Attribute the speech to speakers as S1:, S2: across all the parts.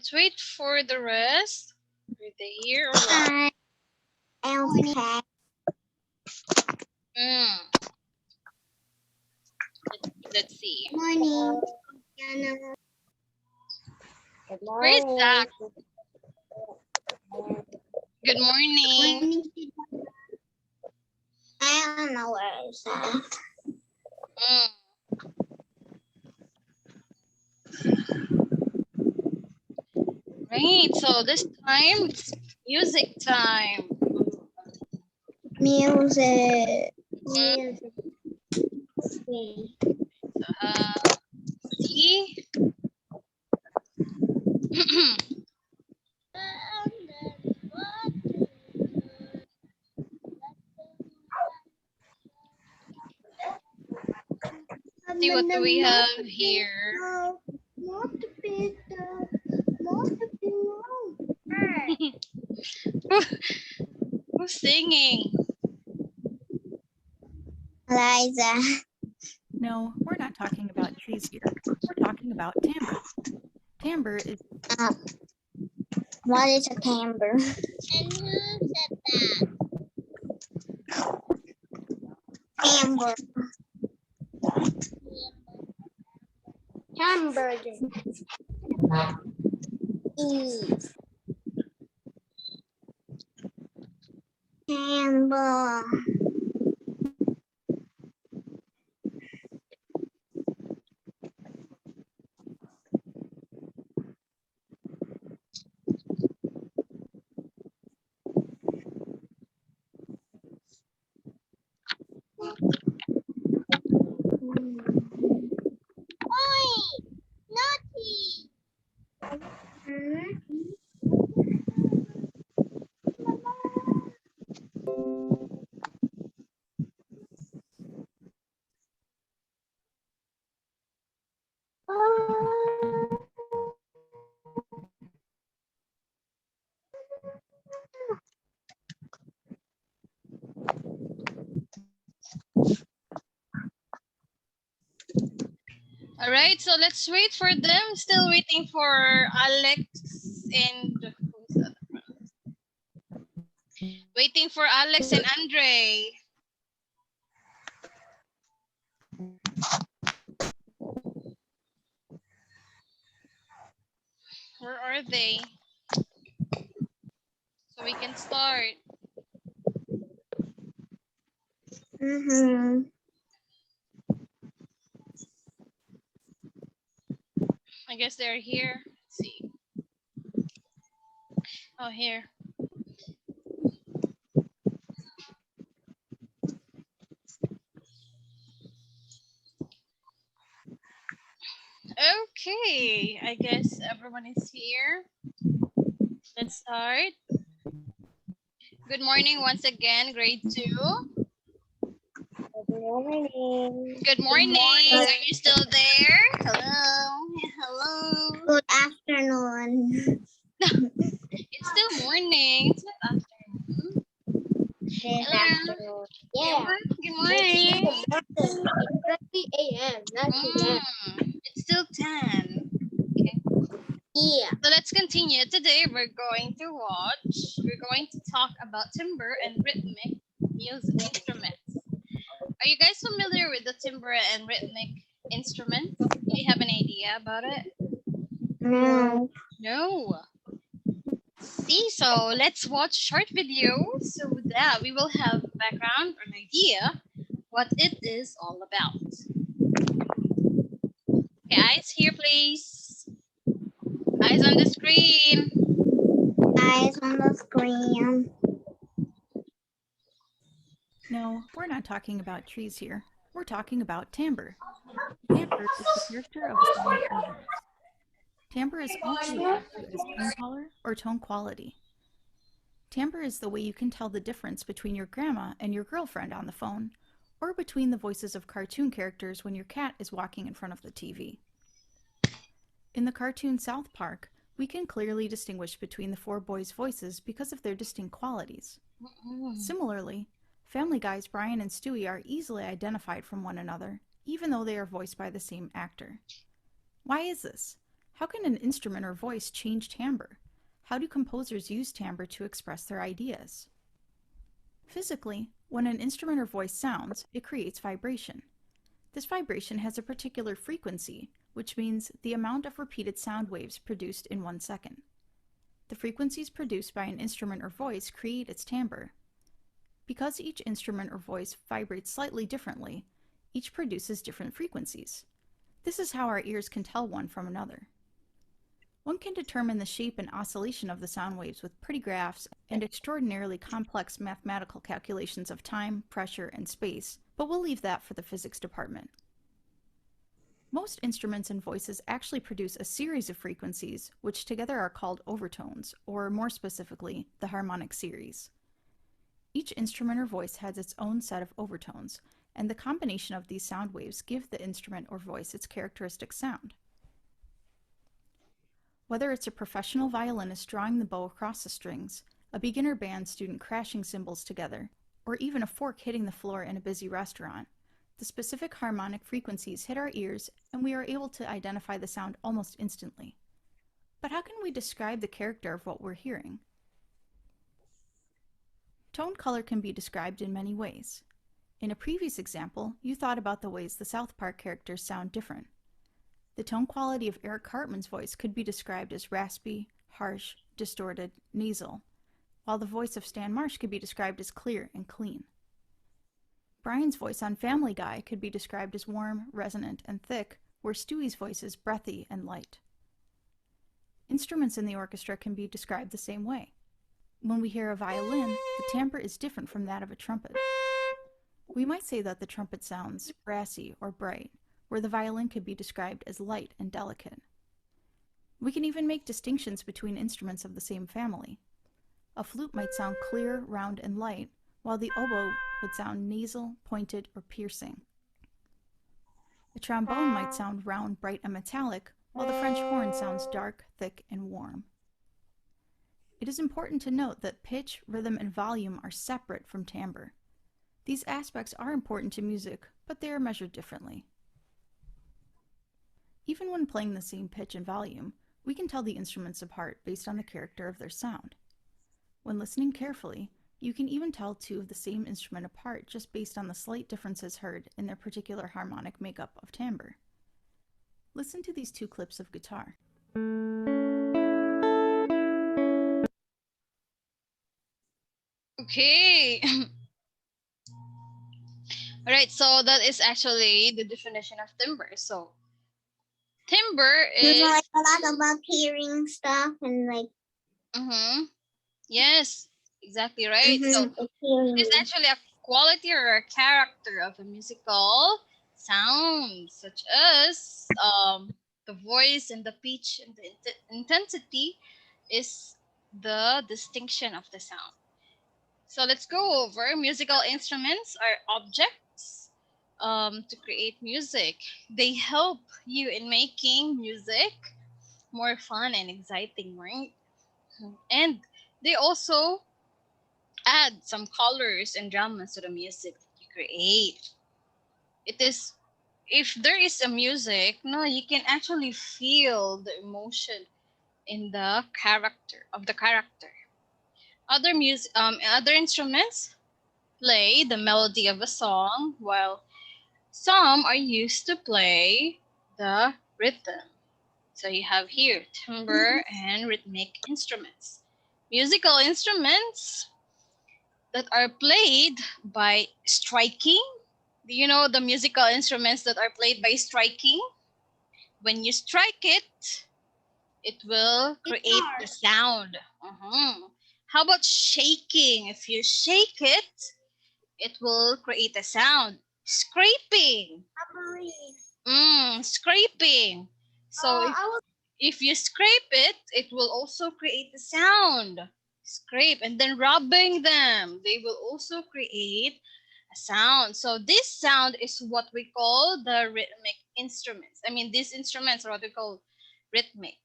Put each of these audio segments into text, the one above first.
S1: let's wait for the rest. Are they here or what?
S2: Okay.
S1: Let's see.
S2: Morning.
S1: Where is Zach? Good morning.
S2: I don't know where is that.
S1: Right, so this time it's music time.
S2: Music.
S1: See? See what do we have here? Who's singing?
S2: Liza.
S3: No, we're not talking about trees here. We're talking about timbre. Timbre is...
S2: What is a timbre? And who said that? Timbre. Hamburger. Timbre.
S1: All right, so let's wait for them. Still waiting for Alex and who's the other one? Waiting for Alex and Andre. Where are they? So we can start. I guess they're here. Let's see. Oh, here. Okay, I guess everyone is here. Let's start. Good morning once again, grade 2.
S2: Good morning.
S1: Good morning. Are you still there? Hello. Hello.
S2: Good afternoon.
S1: It's still morning. It's not afternoon.
S2: Good
S1: Hello.
S2: afternoon. Yeah.
S1: Good morning.
S2: It's 30 a.m. not p.m.
S1: It's still 10. Okay.
S2: Yeah.
S1: So let's continue. Today we're going to talk about timbre and rhythmic music instruments. Are you guys familiar with the timbre and rhythmic instruments? Do you have an idea about it?
S2: No.
S1: No. See, so let's watch a short video so that we will have background or an idea what it is all about. Okay, eyes here, please. Eyes on the screen.
S2: Eyes on the screen.
S3: No, we're not talking about trees here. We're talking about timbre. Timbre is the character of a song or voice. Timbre is also referred to as tone color or tone quality. Timbre is the way you can tell the difference between your grandma and your girlfriend on the phone, or between the voices of cartoon characters when your cat is walking in front of the TV. In the cartoon South Park, we can clearly distinguish between the 4 boys' voices because of their distinct qualities. Similarly, Family Guy's Brian and Stewie are easily identified from one another, even though they are voiced by the same actor. Why is this? How can an instrument or voice change timbre? How do composers use timbre to express their ideas? Physically, when an instrument or voice sounds, it creates vibration. This vibration has a particular frequency, which means the amount of repeated sound waves produced in 1 second. The frequencies produced by an instrument or voice create its timbre. Because each instrument or voice vibrates slightly differently, each produces different frequencies. This is how our ears can tell one from another. One can determine the shape and oscillation of the sound waves with pretty graphs and extraordinarily complex mathematical calculations of time, pressure, and space, but we'll leave that for the physics department. Most instruments and voices actually produce a series of frequencies, which together are called overtones, or more specifically, the harmonic series. Each instrument or voice has its own set of overtones, and the combination of these sound waves give the instrument or voice its characteristic sound. Whether it's a professional violinist drawing the bow across the strings, a beginner band student crashing cymbals together, or even a fork hitting the floor in a busy restaurant, the specific harmonic frequencies hit our ears and we are able to identify the sound almost instantly. But how can we describe the character of what we're hearing? Tone color can be described in many ways. In a previous example, you thought about the ways the South Park characters sound different. The tone quality of Eric Cartman's voice could be described as raspy, harsh, distorted, nasal, while the voice of Stan Marsh could be described as clear and clean. Brian's voice on Family Guy could be described as warm, resonant, and thick, where Stewie's voice is breathy and light. Instruments in the orchestra can be described the same way. When we hear a violin, the timbre is different from that of a trumpet. We might say that the trumpet sounds brassy or bright, where the violin could be described as light and delicate. We can even make distinctions between instruments of the same family. A flute might sound clear, round, and light, while the oboe would sound nasal, pointed, or piercing. A trombone might sound round, bright, and metallic, while the French horn sounds dark, thick, and warm. It is important to note that pitch, rhythm, and volume are separate from timbre. These aspects are important to music, but they are measured differently. Even when playing the same pitch and volume, we can tell the instruments apart based on the character of their sound. When listening carefully, you can even tell two of the same instrument apart just based on the slight differences heard in their particular harmonic makeup of timbre. Listen to these two clips of guitar.
S1: Okay. All right, so that is actually the definition of timbre. So timbre
S2: You know,
S1: is
S2: like a lot about hearing stuff and like
S1: yes, exactly right. So it's actually a quality or a character of a musical sound, such as the voice and the pitch and the intensity is the distinction of the sound. So let's go over musical instruments are objects to create music. They help you in making music more fun and exciting, right? And they also add some colors and dramas to the music that you create. It is if there is a music, no, you can actually feel the emotion in the character of the character. Other instruments play the melody of a song, while some are used to play the rhythm. So you have here timbre and rhythmic instruments. Musical instruments that are played by striking. Do you know the musical instruments that are played by striking? When you strike it, it will create the sound. How about shaking? If you shake it, it will create a sound. Scraping. Scraping. So if you scrape it, it will also create a sound. Scrape and then rubbing them, they will also create a sound. So this sound is what we call the rhythmic instruments. I mean, these instruments are what we call rhythmic.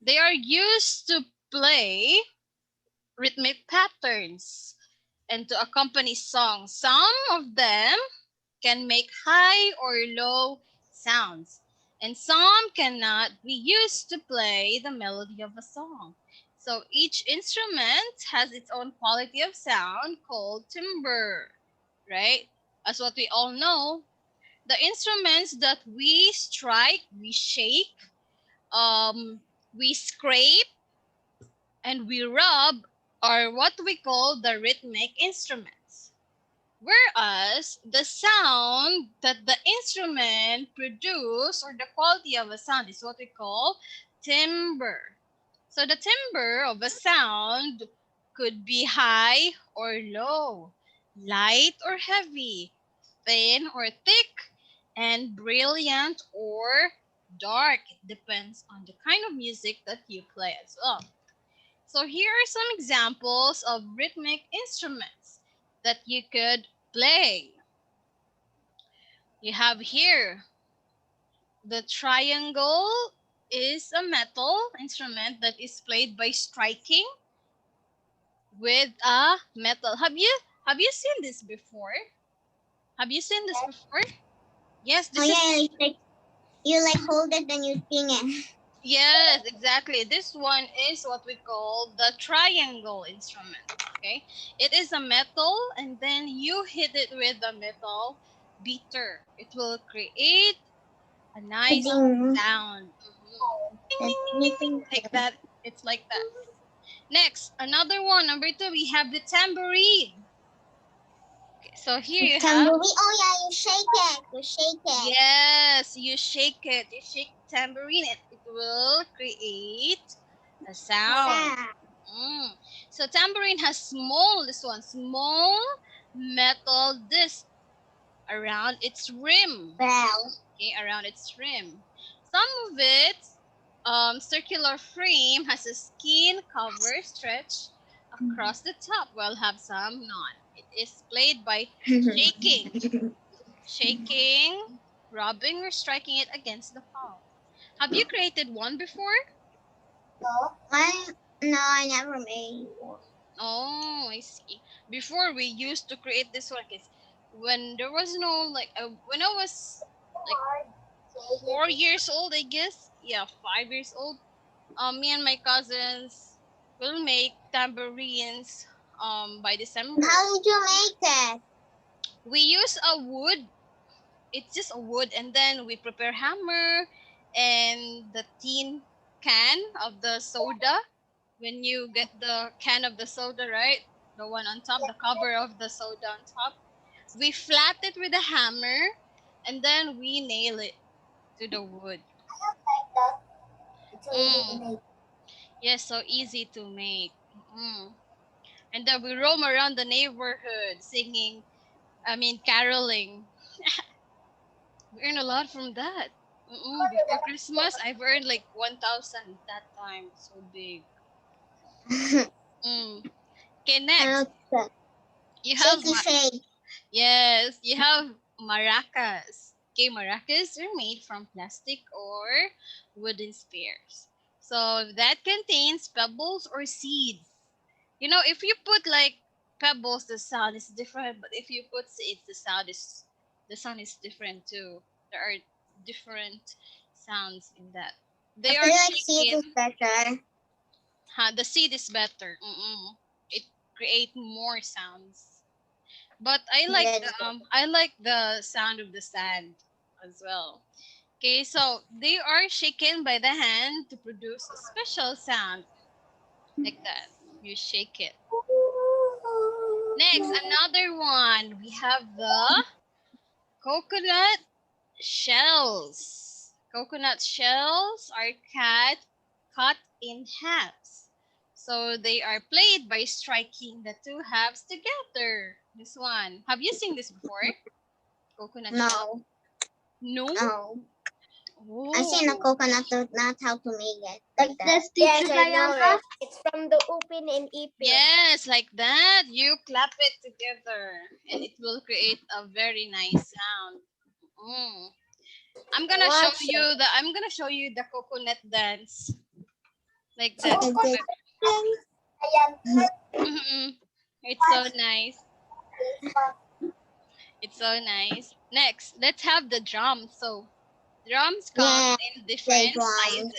S1: They are used to play rhythmic patterns and to accompany songs. Some of them can make high or low sounds. and some cannot be used to play the melody of a song. So each instrument has its own quality of sound called timbre, right? As what we all know, the instruments that we strike, we shake, we scrape, and we rub are what we call the rhythmic instruments. Whereas the sound that the instrument produce or the quality of a sound is what we call timbre. So the timbre of a sound could be high or low, light or heavy, thin or thick, and brilliant or dark. It depends on the kind of music that you play as well. So here are some examples of rhythmic instruments that you could play. You have here the triangle is a metal instrument that is played by striking with a metal. Have you seen this before? Have you seen this before? Yes,
S2: Oh
S1: this is
S2: yeah, it's like you like hold it and you sing it.
S1: yes, exactly. This one is what we call the triangle instrument. Okay, it is a metal, and then you hit it with a metal beater. It will create a nice
S2: Ding.
S1: sound. Ding,
S2: That's
S1: ding, ding, ding, ding,
S2: anything.
S1: like that. It's like that. Next, another one. Number two, we have the tambourine. Okay, so here you have
S2: Tambourine. Oh yeah, you shake it. You shake it.
S1: yes, you shake it. You shake the tambourine, and it will create a sound.
S2: Yeah.
S1: Mm. So tambourine has small metal disc around its rim.
S2: Well.
S1: Okay, around its rim. Some of it circular frame has a skin cover stretched across the top, while have some not. It is played by shaking, rubbing, or striking it against the palm. Have you created one before?
S2: I no, I never made.
S1: Oh, I see. Before we used to create this one, cause when there was no like when I was like 4 years old, I guess. Yeah, 5 years old. Me and my cousins will make tambourines by December.
S2: How did you make it?
S1: We use a wood. It's just a wood, and then we prepare hammer and the tin can of the soda. When you get the can of the soda, right? The one on top, the cover of the soda on top. We flat it with a hammer, and then we nail it to the wood. Mm. Yes, so easy to make. Mm. And then we roam around the neighborhood singing, caroling. We earn a lot from that. Before Christmas, I've earned like 1,000 that time. So big. Mm. Okay, next.
S2: Okay.
S1: You have,
S2: Shaky shake.
S1: yes, you have maracas. Okay, maracas are made from plastic or wooden spears. So that contains pebbles or seeds. You know, if you put like pebbles, the sound is different. But if you put seeds, the sound is different too. There are different sounds in that.
S2: I
S1: They
S2: feel
S1: are
S2: like seed is
S1: shaken.
S2: better.
S1: The seed is better. It create more sounds. But
S2: Yes.
S1: I like the sound of the sand as well. Okay, so they are shaken by the hand to produce a special sound like that. You shake it. Next, another one. We have the coconut shells. Coconut shells are cut in halves. So they are played by striking the two halves together. This one. Have you seen this before? Coconut shell?
S2: No.
S1: No?
S2: No. I've seen a
S1: Oh.
S2: coconut, but not how to make it. Like that.
S4: That's
S2: Yes,
S4: teacher
S2: I know
S4: Bianca.
S2: it.
S4: It's from the Upin and Ipin.
S1: Yes, like that. You clap it together and it will create a very nice sound. Mm. I'm gonna show you the coconut dance. Like that.
S2: Is it?
S1: Mhm. It's so nice. It's so nice. Next, let's have the drum. So Drums come
S2: Yeah,
S1: in different
S2: drums.
S1: sizes.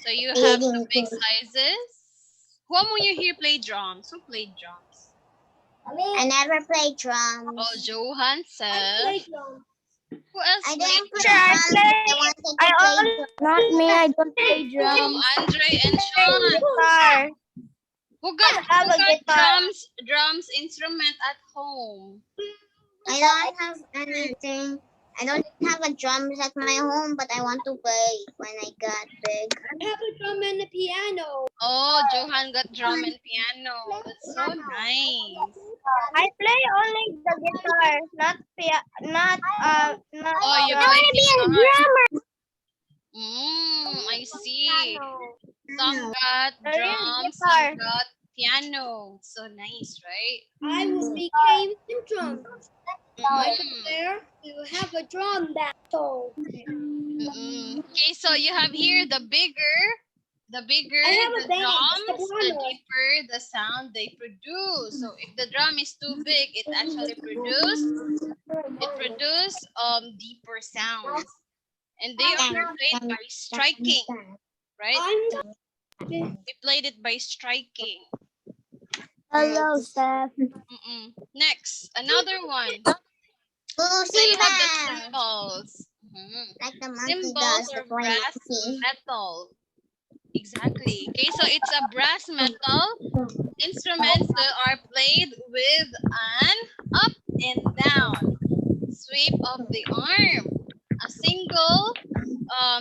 S1: So you have the big
S2: Eating.
S1: sizes. Who among you here play drums? Who played drums?
S2: I never played drums.
S1: Oh, Johan said. Who else
S2: I
S1: played
S2: didn't play
S1: drums?
S2: drums. I wanted to play drums.
S4: Not me, I don't play
S1: Who?
S4: drums.
S1: Andre and Sean.
S4: Guitar.
S1: Who got drums instrument at home?
S2: I don't have anything. I don't have a drums at my home, but I want to play when I got big.
S4: I have a drum and a piano.
S1: Oh, Johan got drum and piano. That's so nice.
S4: I play only the guitar, not
S1: Oh, you play guitar. I see. Some got drums, some got piano. So nice, right?
S4: I will became the drum.
S1: Mm-mm.
S4: There, you have a drum battle.
S1: Okay, so you have here the bigger
S4: I have
S1: the
S4: a band,
S1: drums,
S4: it's a
S1: the
S4: drummer.
S1: deeper the sound they produce. So if the drum is too big, it actually produce deeper sounds. And they are played by striking, right? We played it by striking.
S4: Hello, Steph.
S1: Next, another one.
S2: Oh,
S1: So you have the
S2: cymbals.
S1: cymbals.
S2: Like the monkey
S1: Cymbals
S2: does.
S1: or
S2: The flying
S1: brass
S2: monkey.
S1: metal. Exactly. Okay, so it's a brass metal instruments that are played with an up and down sweep of the arm. A single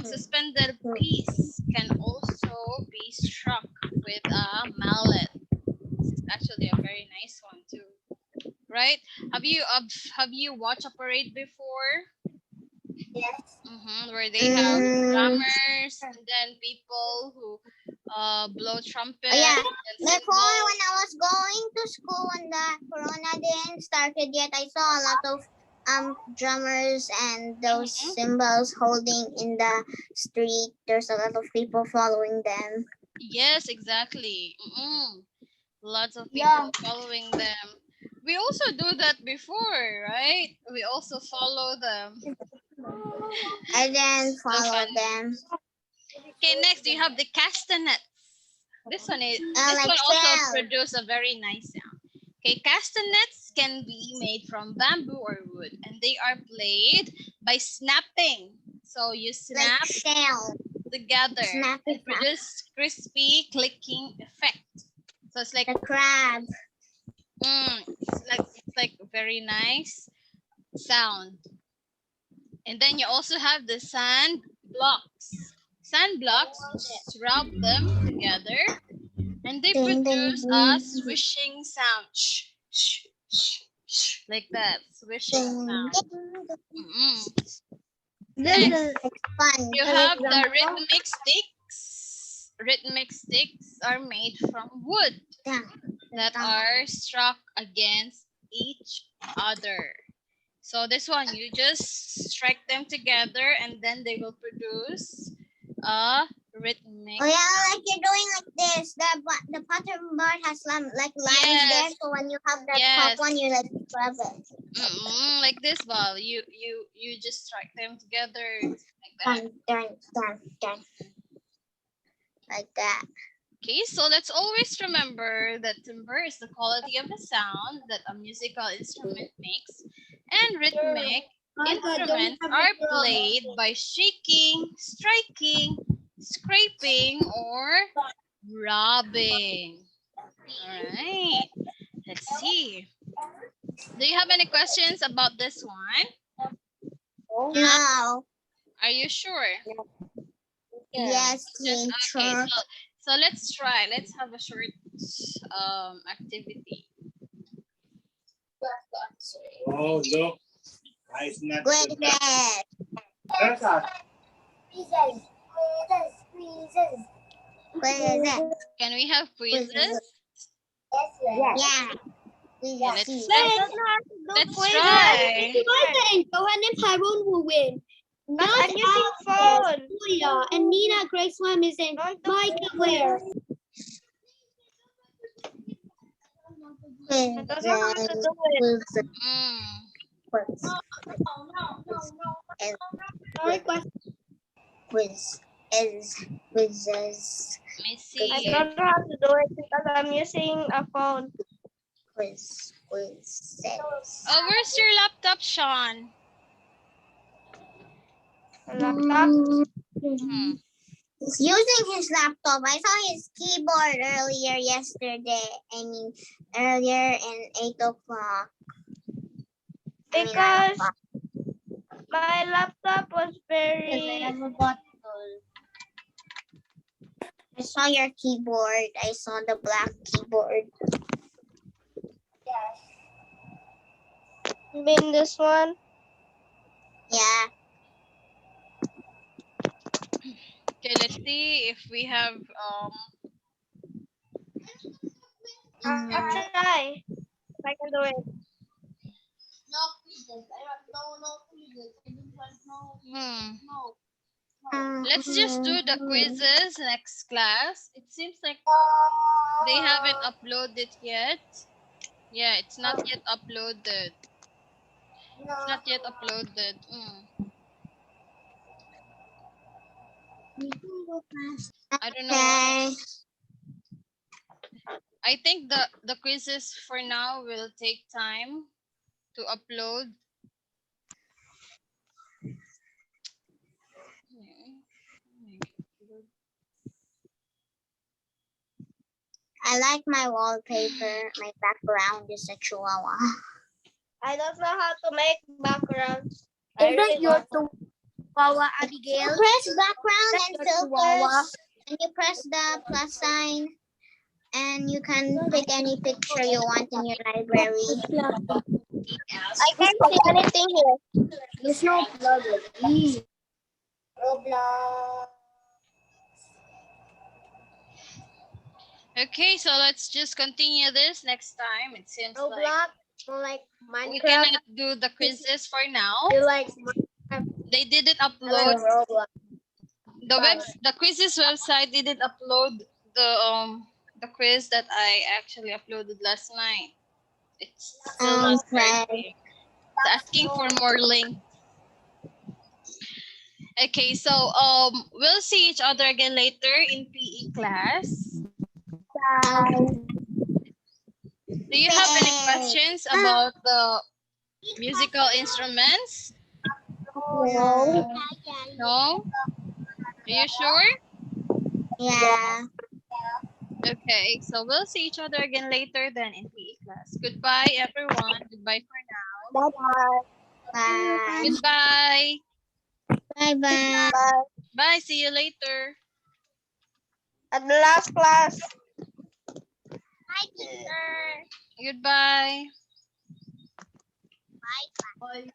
S1: suspended piece can also be struck with a mallet. This is actually a very nice one too, right? Have you watched a parade before?
S2: Yes.
S1: Where they have drummers and then people who blow trumpets.
S2: Oh, yeah.
S1: And
S2: Before,
S1: cymbals.
S2: when I was going to school when the corona didn't started yet, I saw a lot of drummers and those cymbals holding in the street. There's a lot of people following them.
S1: Yes, exactly. Lots of people following them. We also do that before, right? We also follow them.
S2: I didn't follow
S1: funny.
S2: them.
S1: Okay, next you have the castanets. This one
S2: like
S1: also
S2: shells.
S1: produce a very nice sound. Okay, castanets can be made from bamboo or wood, and they are played by snapping. So you snap
S2: Like shell.
S1: together
S2: Snap
S1: and
S2: it up.
S1: produce crispy clicking effect. So it's like
S2: The crab.
S1: it's like very nice sound. And then you also have the sand blocks. Sand blocks, just rub them together and they
S2: Ding, ding,
S1: produce
S2: ding.
S1: a swishing sound. Shh, shh, shh, shh, like that, swishing sound.
S2: This
S1: Next,
S2: is fun.
S1: you have the rhythmic sticks. Rhythmic sticks are made from wood that are struck against each other. So this one, you just strike them together and then they will produce a rhythmic.
S2: Oh yeah, like you're doing like this. The pattern bar has like lines there,
S1: Yes.
S2: so when you have that
S1: Yes.
S2: top one, you like grab it.
S1: Like this, Val. You just strike them together like that.
S2: Dun. Like that.
S1: Okay, so let's always remember that timbre is the quality of the sound that a musical instrument makes, and rhythmic instruments are played by shaking, striking, scraping, or rubbing. All right, let's see. Do you have any questions about this one?
S2: No.
S1: Are you sure?
S2: Yes,
S1: Okay,
S2: teacher.
S1: so let's try. Let's have a short activity.
S5: Oh, look. It's not
S2: Good
S5: good.
S2: head.
S5: That's a
S2: What is it?
S1: Can we have quizzes?
S2: Yeah.
S1: Let's
S2: see.
S1: Let's try.
S4: Johan and Tyrone will win. Not I'm using phone. Julia and Nina Grace Swam is in Micah Ware.
S1: Mm.
S2: quiz. And quizzes.
S1: Let me see.
S2: I
S4: don't know how to do it because I'm using a phone.
S2: Quizzes.
S1: Oh, where's your laptop, Sean?
S4: Laptop.
S1: Hmm.
S2: He's using his laptop. I saw his keyboard earlier in 8 o'clock.
S4: Because my laptop was very.
S2: I saw your keyboard. I saw the black keyboard.
S4: You mean this one?
S2: Yeah.
S1: Okay, let's see if we have
S4: I'll try. If I can do it.
S1: Let's just do the quizzes next class. It seems like they haven't uploaded yet. Yeah, it's not yet uploaded. It's not yet uploaded. I don't know why.
S2: Okay.
S1: I think the quizzes for now will take time to upload.
S2: I like my wallpaper. My background is a chihuahua.
S4: I don't know how to make backgrounds.
S6: Isn't your chihuahua, Abigail?
S2: Press background and
S6: Your chihuahua.
S2: filters. And you press the plus sign. And you can pick any picture you want in your library.
S4: I can't see anything here.
S6: There's no plug.
S2: Roblox.
S1: Okay, so let's just continue this next time. It seems like
S6: Roblox, more like
S1: we
S6: Minecraft.
S1: cannot do the quizzes for now.
S6: You like
S1: They didn't
S6: I like
S1: upload
S6: Roblox.
S1: the quizzes website didn't upload the quiz that I actually uploaded last night. It's still not working. It's asking for more link. Okay, so we'll see each other again later in PE class. Do you have any questions about the musical instruments?
S2: No.
S1: No? Are you sure?
S2: Yeah.
S1: Okay, so we'll see each other again later then in PE class. Goodbye, everyone. Goodbye for now.
S2: Bye.
S1: Goodbye.
S2: Bye-bye.
S1: Bye. See you later.
S4: At the last class.
S2: Bye, teacher.
S1: Goodbye.
S2: Bye.